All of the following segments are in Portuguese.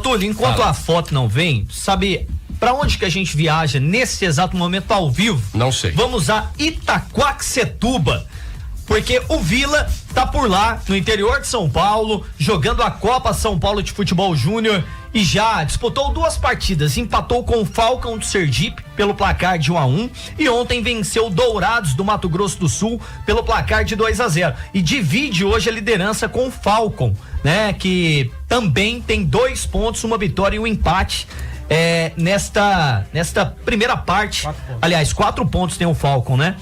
Túlio, enquanto a foto não vem, sabe pra onde que a gente viaja nesse exato momento ao vivo? Não sei. Vamos a Itaquaquecetuba, porque o Vila tá por lá, no interior de São Paulo, jogando a Copa São Paulo de Futebol Júnior e já disputou 2 partidas, empatou com o Falcão do Sergipe pelo placar de 1-1 e ontem venceu o Dourados do Mato Grosso do Sul pelo placar de 2-0 e divide hoje a liderança com o Falcon, né? Que também tem 2 pontos, uma vitória e um empate. Nesta primeira parte, aliás, 4 pontos tem o Falcon, né?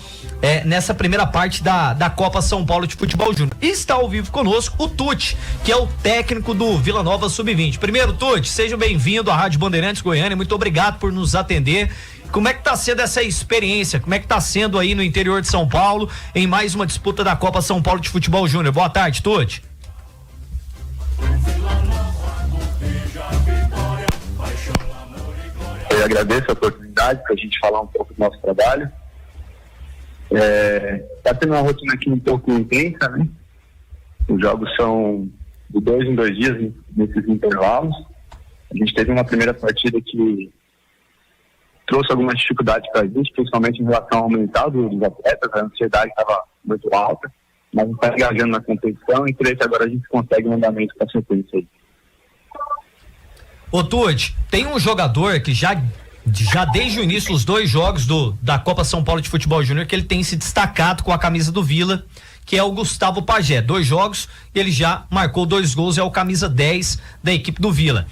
Nessa primeira parte da Copa São Paulo de Futebol Júnior. E está ao vivo conosco o Tuti, que é o técnico do Vila Nova Sub-20. Primeiro, Tuti, seja bem-vindo à Rádio Bandeirantes Goiânia, muito obrigado por nos atender. Como é que tá sendo essa experiência? Como é que tá sendo aí no interior de São Paulo, em mais uma disputa da Copa São Paulo de Futebol Júnior? Boa tarde, Tuti. Eu agradeço a oportunidade para a gente falar um pouco do nosso trabalho. Está sendo uma rotina aqui um pouco intensa, né? Os jogos são de 2 em 2 dias nesses intervalos. A gente teve uma primeira partida que trouxe algumas dificuldades para a gente, principalmente em relação ao mental dos atletas. A ansiedade estava muito alta, mas a gente está engajando na competição e creio que agora a gente consegue um andamento para a sequência aí. Ô Tuti, tem um jogador que já desde o início dos 2 jogos da Copa São Paulo de Futebol Júnior que ele tem se destacado com a camisa do Vila, que é o Gustavo Pajé. 2 jogos e ele já marcou 2 gols, é o camisa 10 da equipe do Vila.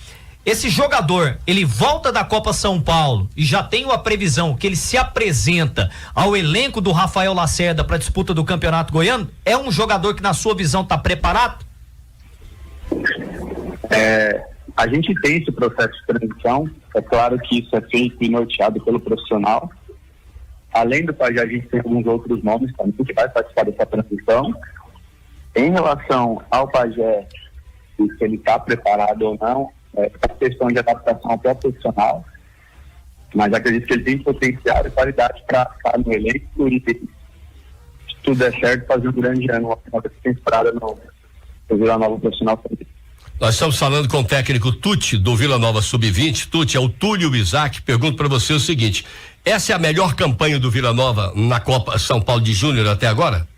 Esse jogador, ele volta da Copa São Paulo e já tem a previsão que ele se apresenta ao elenco do Rafael Lacerda para a disputa do Campeonato Goiano? É um jogador que na sua visão está preparado? A gente tem esse processo de transição, é claro que isso é feito e norteado pelo profissional. Além do Pajé, a gente tem alguns outros nomes também que vai participar dessa transição. Em relação ao Pajé, se ele está preparado ou não, é uma questão de adaptação ao próprio profissional, mas acredito que ele tem potencial e qualidade para estar no elenco e, se tudo der certo, fazer um grande ano, uma temporada no Vila Nova Profissional. Nós estamos falando com o técnico Tuti do Vila Nova Sub-20. Tuti, é o Túlio Isaac. Pergunto para você o seguinte: essa é a melhor campanha do Vila Nova na Copa São Paulo de Júnior até agora?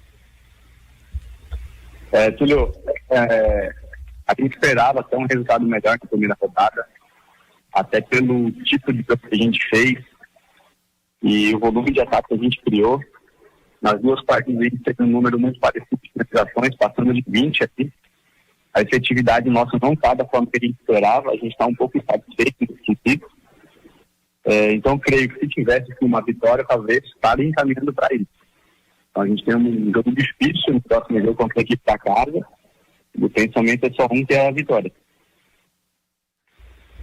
Túlio, a gente esperava ter um resultado melhor na primeira rodada, até pelo tipo de jogo que a gente fez e o volume de ataque que a gente criou. Nas 2 partidas a gente teve um número muito parecido de finalizações, passando de 20 aqui. A efetividade nossa não está da forma que a gente esperava, a gente está um pouco insatisfeito nesse sentido. Então, creio que se tivesse uma vitória, talvez estaria encaminhando para isso. Então, a gente tem um jogo difícil no próximo jogo contra a equipe da casa. O pensamento é só que é a vitória.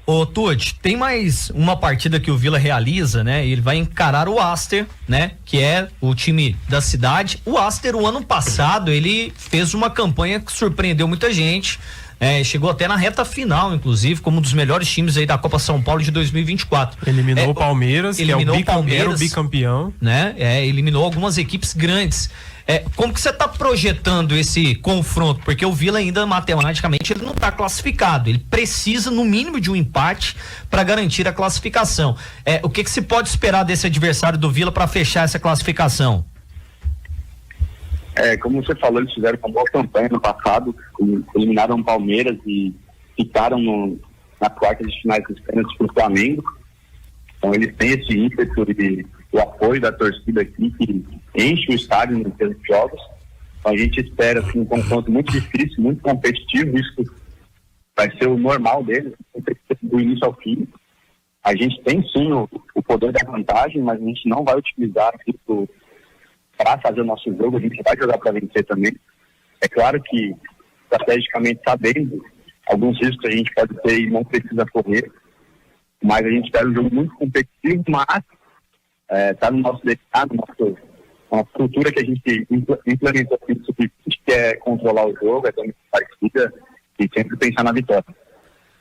Ô Tuti, tem mais uma partida que o Vila realiza, né? Ele vai encarar o Aster, né? Que é o time da cidade. O Aster, o ano passado, ele fez uma campanha que surpreendeu muita gente. Chegou até na reta final, inclusive, como um dos melhores times aí da Copa São Paulo de 2024. Eliminou o Palmeiras, que é o bicampeão. Né? Eliminou algumas equipes grandes. Como que você está projetando esse confronto? Porque o Vila ainda, matematicamente, ele não está classificado. Ele precisa, no mínimo, de um empate para garantir a classificação. O que se pode esperar desse adversário do Vila para fechar essa classificação? Como você falou, eles fizeram uma boa campanha no passado, eliminaram o Palmeiras e ficaram na quarta de finais dos pênaltis para o Flamengo. Então eles têm esse ímpeto e o apoio da torcida aqui que enche o estádio nos jogos. Então a gente espera assim, um confronto muito difícil, muito competitivo. Isso vai ser o normal deles, do início ao fim. A gente tem sim o poder da vantagem, mas a gente não vai utilizar isso para fazer o nosso jogo. A gente vai jogar para vencer também. É claro que, estrategicamente, sabendo alguns riscos que a gente pode ter e não precisa correr, mas a gente espera um jogo muito competitivo, mas está no nosso DNA, uma cultura que a gente implementou aqui no Sub-20, que é controlar o jogo, é ter partida e sempre pensar na vitória.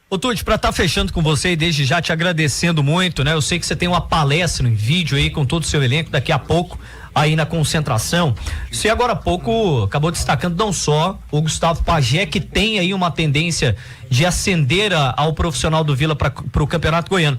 Ô Tuti, para estar fechando com você e desde já te agradecendo muito, né? Eu sei que você tem uma palestra em vídeo aí com todo o seu elenco daqui a pouco aí na concentração. Você agora há pouco acabou destacando não só o Gustavo Pajé, que tem aí uma tendência de ascender ao profissional do Vila para o Campeonato Goiano.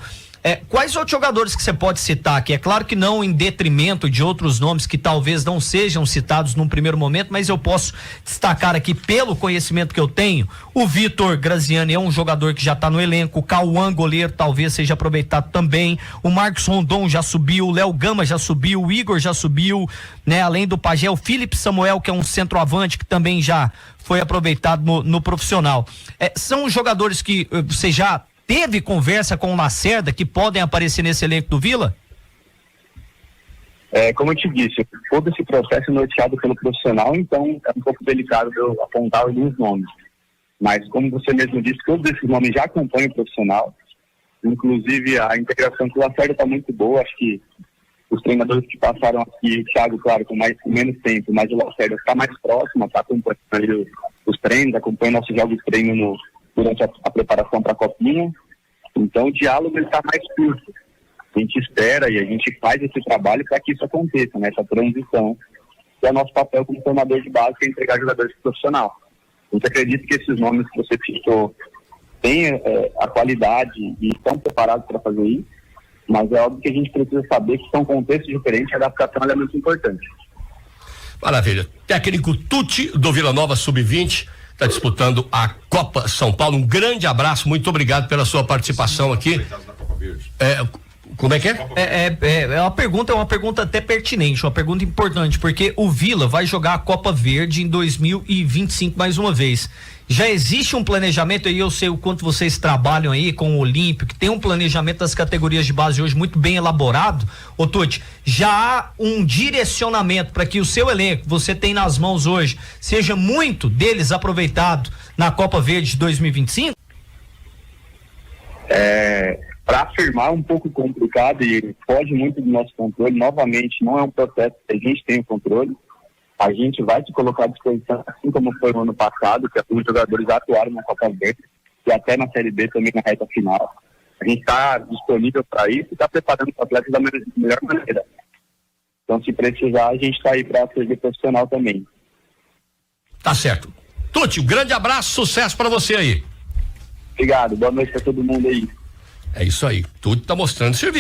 Quais outros jogadores que você pode citar aqui? É claro que não em detrimento de outros nomes que talvez não sejam citados num primeiro momento, mas eu posso destacar aqui, pelo conhecimento que eu tenho, o Vitor Graziani é um jogador que já está no elenco, o Cauã, goleiro, talvez seja aproveitado também, o Marcos Rondon já subiu, o Léo Gama já subiu, o Igor já subiu, né? Além do Pajé, o Felipe Samuel, que é um centroavante que também já foi aproveitado no profissional. São jogadores que você já teve conversa com o Lacerda que podem aparecer nesse elenco do Vila? Como eu te disse, todo esse processo é norteado pelo profissional, então é um pouco delicado eu apontar alguns nomes. Mas como você mesmo disse, todos esses nomes já acompanham o profissional, inclusive a integração com o Lacerda está muito boa. Acho que os treinadores que passaram aqui, o Thiago, claro, com menos tempo, mas o Lacerda está mais próximo, está acompanhando os treinos, acompanha nossos jogos de treino durante a preparação para a Copinha. Então o diálogo está mais curto. A gente espera e a gente faz esse trabalho para que isso aconteça, né? Essa transição, que é nosso papel como formador de base, que é entregar jogadores profissional. A gente acredita que esses nomes que você citou têm a qualidade e estão preparados para fazer isso, mas é óbvio que a gente precisa saber que são contextos diferentes, a adaptação é muito importante. Maravilha. Técnico Tuti do Vila Nova Sub-20 está disputando a Copa São Paulo. Um grande abraço, muito obrigado pela sua participação aqui. Como é que é? Uma pergunta até pertinente, uma pergunta importante, porque o Vila vai jogar a Copa Verde em 2025 mais uma vez. Já existe um planejamento aí, eu sei o quanto vocês trabalham aí com o Olímpico, que tem um planejamento das categorias de base hoje muito bem elaborado. Ô Tuti, já há um direcionamento para que o seu elenco, você tem nas mãos hoje, seja muito deles aproveitado na Copa Verde de 2025? Para afirmar, um pouco complicado e foge muito do nosso controle. Novamente, não é um processo que a gente tem o controle. A gente vai se colocar à disposição, assim como foi no ano passado, que alguns jogadores já atuaram na Copa Verde e até na Série B também na reta final. A gente está disponível para isso e está preparando os atletas da melhor maneira. Então, se precisar, a gente está aí para ser profissional também. Tá certo. Tuti, um grande abraço, sucesso para você aí. Obrigado, boa noite para todo mundo aí. É isso aí, Tuti tá mostrando serviço.